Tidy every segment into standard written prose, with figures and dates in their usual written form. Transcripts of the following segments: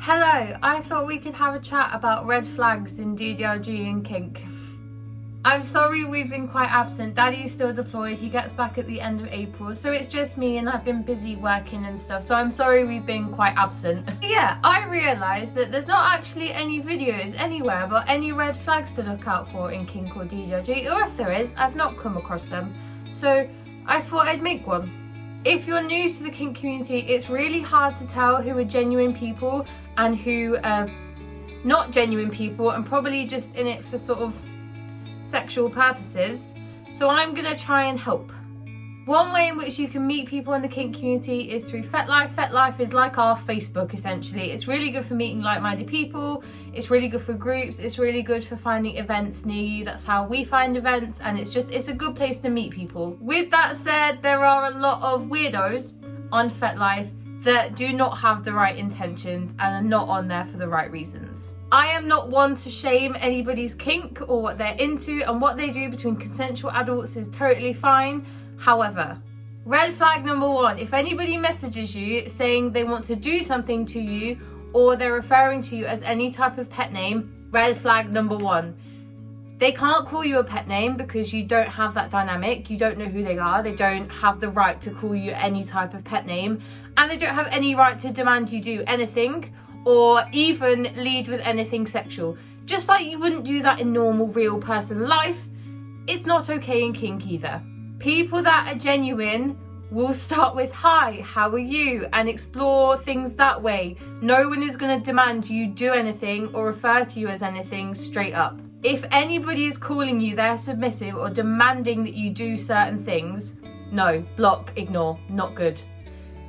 Hello, I thought we could have a chat about red flags in DDLG and kink. I'm sorry we've been quite absent. Daddy is still deployed, he gets back at the end of April, so it's just me and I've been busy working and stuff, so I'm sorry we've been quite absent. Yeah, I realised that there's not actually any videos anywhere about any red flags to look out for in kink or DDLG, or if there is, I've not come across them, so I thought I'd make one. If you're new to the kink community, it's really hard to tell who are genuine people and who are not genuine people and probably just in it for sort of sexual purposes. So I'm gonna try and help. One way in which you can meet people in the kink community is through FetLife. FetLife is like our Facebook essentially. It's really good for meeting like-minded people. It's really good for groups. It's really good for finding events near you. That's how we find events, and it's a good place to meet people. With that said, there are a lot of weirdos on FetLife that do not have the right intentions and are not on there for the right reasons. I am not one to shame anybody's kink or what they're into, and what they do between consensual adults is totally fine. However, red flag number one, if anybody messages you saying they want to do something to you or they're referring to you as any type of pet name, red flag number one. They can't call you a pet name because you don't have that dynamic. You don't know who they are. They don't have the right to call you any type of pet name, and they don't have any right to demand you do anything or even lead with anything sexual. Just like you wouldn't do that in normal real person life, it's not okay in kink either. People that are genuine will start with hi, how are you, and explore things that way. No one is going to demand you do anything or refer to you as anything straight up. If anybody is calling you their submissive or demanding that you do certain things, no, block, ignore, not good.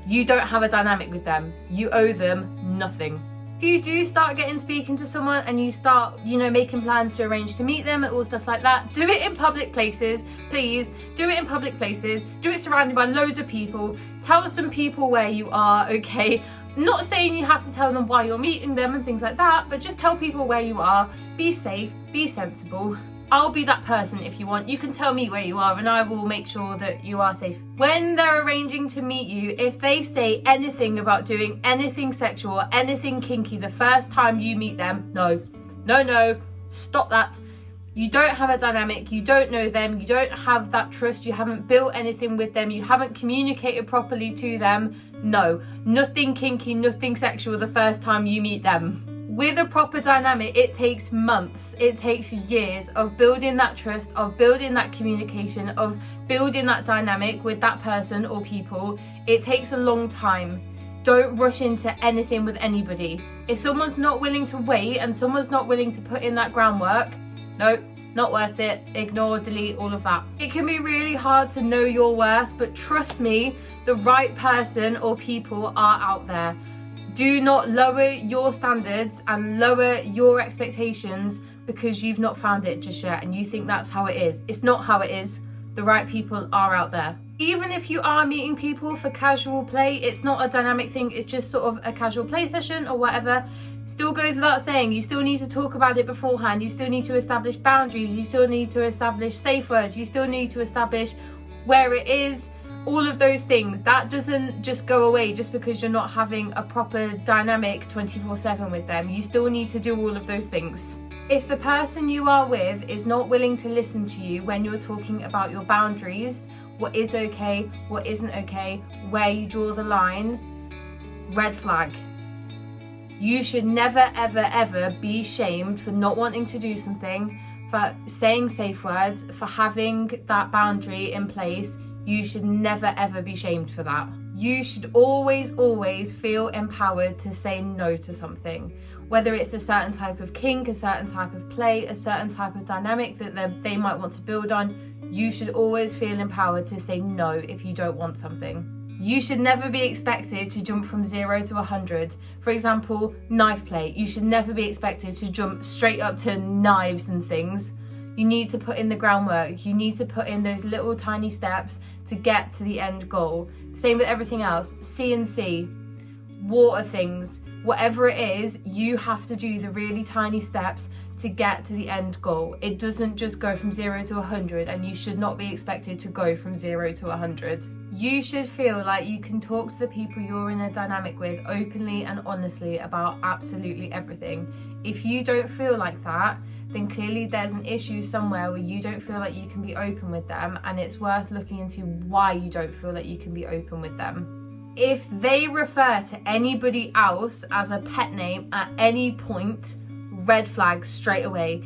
You don't have a dynamic with them. You owe them nothing. If you do start speaking to someone and you start, making plans to arrange to meet them and all stuff like that, do it in public places, please. Do it in public places. Do it surrounded by loads of people. Tell some people where you are, okay? I'm not saying you have to tell them why you're meeting them and things like that, but just tell people where you are. Be safe, be sensible. I'll be that person if you want. You can tell me where you are and I will make sure that you are safe. When they're arranging to meet you, if they say anything about doing anything sexual or anything kinky the first time you meet them, no, stop that. You don't have a dynamic, you don't know them, you don't have that trust, you haven't built anything with them, you haven't communicated properly to them. No, nothing kinky, nothing sexual the first time you meet them. With a proper dynamic, it takes months, it takes years of building that trust, of building that communication, of building that dynamic with that person or people. It takes a long time. Don't rush into anything with anybody. If someone's not willing to wait and someone's not willing to put in that groundwork, nope, not worth it. Ignore, delete, all of that. It can be really hard to know your worth, but trust me, the right person or people are out there. Do not lower your standards and lower your expectations because you've not found it just yet and you think that's how it is. It's not how it is. The right people are out there. Even if you are meeting people for casual play, it's not a dynamic thing, it's just sort of a casual play session or whatever. Still goes without saying, you still need to talk about it beforehand. You still need to establish boundaries. You still need to establish safe words. You still need to establish where it is. All of those things, that doesn't just go away just because you're not having a proper dynamic 24/7 with them. You still need to do all of those things. If the person you are with is not willing to listen to you when you're talking about your boundaries, what is okay, what isn't okay, where you draw the line, red flag. You should never, ever, ever be shamed for not wanting to do something, for saying safe words, for having that boundary in place. You should never ever be shamed for that. You should always feel empowered to say no to something. Whether it's a certain type of kink, a certain type of play, a certain type of dynamic that they might want to build on, you should always feel empowered to say no if you don't want something. You should never be expected to jump from 0 to 100. For example, knife play. You should never be expected to jump straight up to knives and things. You need to put in the groundwork. You need to put in those little tiny steps to get to the end goal. Same with everything else. CNC, water things, whatever it is, you have to do the really tiny steps to get to the end goal. It doesn't just go from 0 to 100, and you should not be expected to go from 0 to 100. You should feel like you can talk to the people you're in a dynamic with openly and honestly about absolutely everything. If you don't feel like that, then clearly there's an issue somewhere where you don't feel like you can be open with them, and it's worth looking into why you don't feel like you can be open with them. If they refer to anybody else as a pet name at any point, red flag straight away.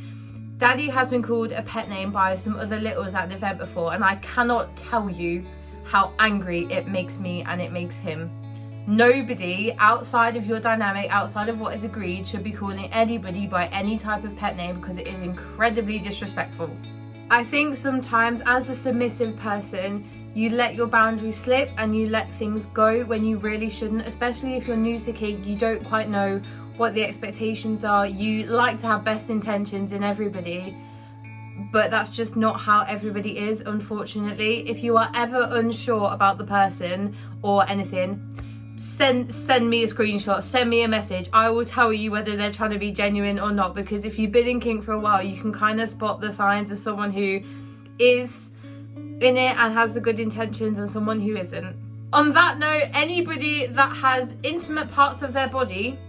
Daddy has been called a pet name by some other littles at an event before, and I cannot tell you how angry it makes me and it makes him. Nobody outside of your dynamic, outside of what is agreed, should be calling anybody by any type of pet name, because it is incredibly disrespectful. I think sometimes as a submissive person, you let your boundaries slip and you let things go when you really shouldn't, especially if you're new to kink. You don't quite know what the expectations are. You like to have best intentions in everybody, but that's just not how everybody is, unfortunately. If you are ever unsure about the person or anything, send me a screenshot, send me a message. I will tell you whether they're trying to be genuine or not, because if you've been in kink for a while, you can kind of spot the signs of someone who is in it and has the good intentions and someone who isn't. On that note, anybody that has intimate parts of their body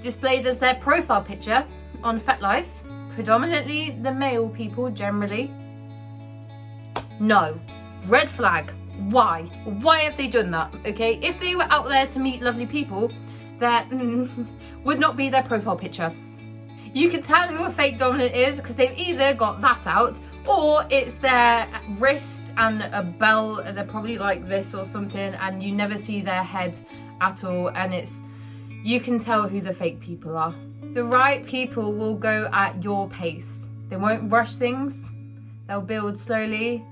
displayed as their profile picture on FetLife, predominantly the male people generally, no, red flag. Why have they done that? Okay, if they were out there to meet lovely people, that would not be their profile picture. You can tell who a fake dominant is because they've either got that out, or it's their wrist and a bell, and they're probably like this or something, and you never see their head at all, and you can tell who the fake people are. The right people will go at your pace. They won't rush things, they'll build slowly,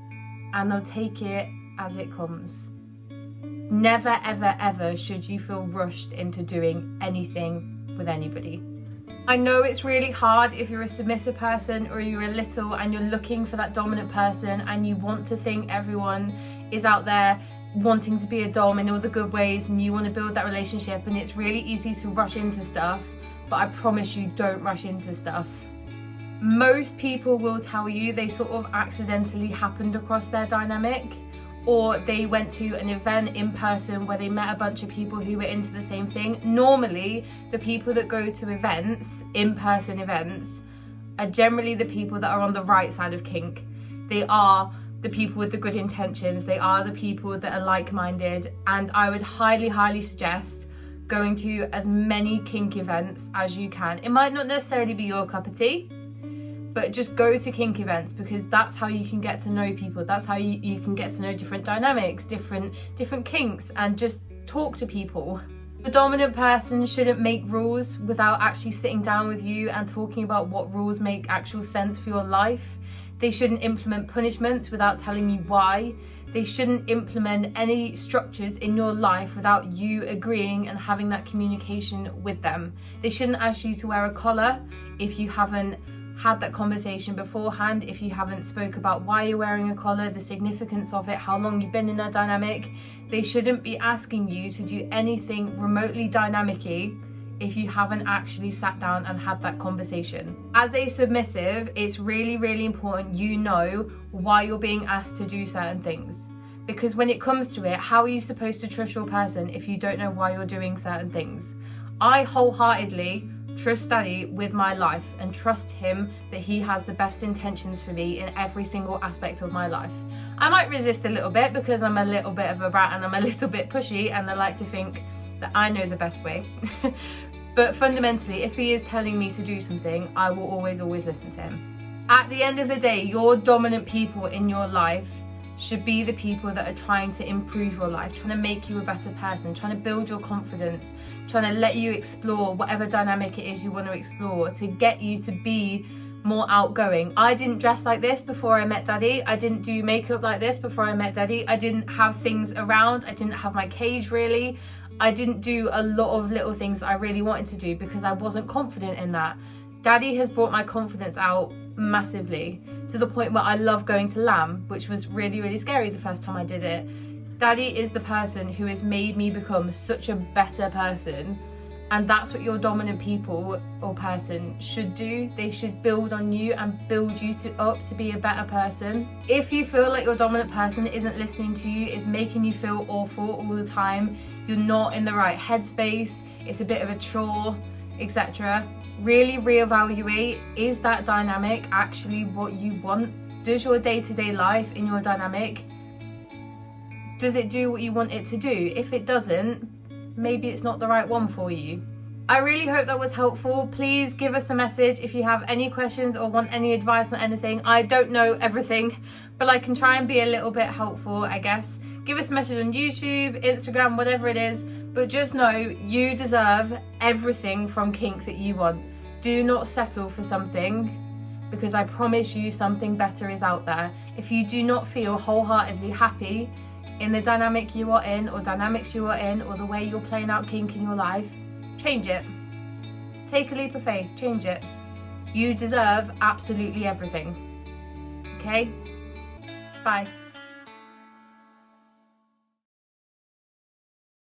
and they'll take it as it comes. Never ever ever should you feel rushed into doing anything with anybody. I know it's really hard if you're a submissive person or you're a little and you're looking for that dominant person and you want to think everyone is out there wanting to be a dom in all the good ways and you want to build that relationship, and it's really easy to rush into stuff, but I promise you, don't rush into stuff. Most people will tell you they sort of accidentally happened across their dynamic, or they went to an event in person where they met a bunch of people who were into the same thing. Normally, the people that go to events, in-person events, are generally the people that are on the right side of kink. They are the people with the good intentions. They are the people that are like-minded. And I would highly, highly suggest going to as many kink events as you can. It might not necessarily be your cup of tea, but just go to kink events, because that's how you can get to know people. That's how you can get to know different dynamics, different kinks, and just talk to people. The dominant person shouldn't make rules without actually sitting down with you and talking about what rules make actual sense for your life. They shouldn't implement punishments without telling you why. They shouldn't implement any structures in your life without you agreeing and having that communication with them. They shouldn't ask you to wear a collar if you haven't had that conversation beforehand, if you haven't spoke about why you're wearing a collar, the significance of it, how long you've been in a dynamic. They shouldn't be asking you to do anything remotely dynamic-y if you haven't actually sat down and had that conversation. As a submissive, it's really, really important you know why you're being asked to do certain things. Because when it comes to it, how are you supposed to trust your person if you don't know why you're doing certain things? I wholeheartedly trust Daddy with my life and trust him that he has the best intentions for me in every single aspect of my life. I might resist a little bit because I'm a little bit of a brat and I'm a little bit pushy, and I like to think that I know the best way. But fundamentally, if he is telling me to do something, I will always listen to him. At the end of the day, your dominant people in your life should be the people that are trying to improve your life, trying to make you a better person, trying to build your confidence, trying to let you explore whatever dynamic it is you want to explore, to get you to be more outgoing. I didn't dress like this before I met Daddy. I didn't do makeup like this before I met Daddy. I didn't have things around. I didn't have my cage really. I didn't do a lot of little things that I really wanted to do because I wasn't confident in that. Daddy has brought my confidence out massively, to the point where I love going to Lamb, which was really, really scary the first time I did it. Daddy is the person who has made me become such a better person And that's what your dominant people or person should do. They should build on you and build you up to be a better person. If you feel like your dominant person isn't listening to you, is making you feel awful all the time, you're not in the right headspace, it's a bit of a chore, etc., really reevaluate, is that dynamic actually what you want? Does your day-to-day life in your dynamic, does it do what you want it to do? If it doesn't, maybe it's not the right one for you. I really hope that was helpful. Please give us a message if you have any questions or want any advice on anything. I don't know everything, but I can try and be a little bit helpful, I guess. Give us a message on YouTube, Instagram, whatever it is, but just know you deserve everything from kink that you want. Do not settle for something, because I promise you something better is out there. If you do not feel wholeheartedly happy in the dynamic you are in, or dynamics you are in, or the way you're playing out kink in your life, change it. Take a leap of faith, change it. You deserve absolutely everything. Okay? Bye.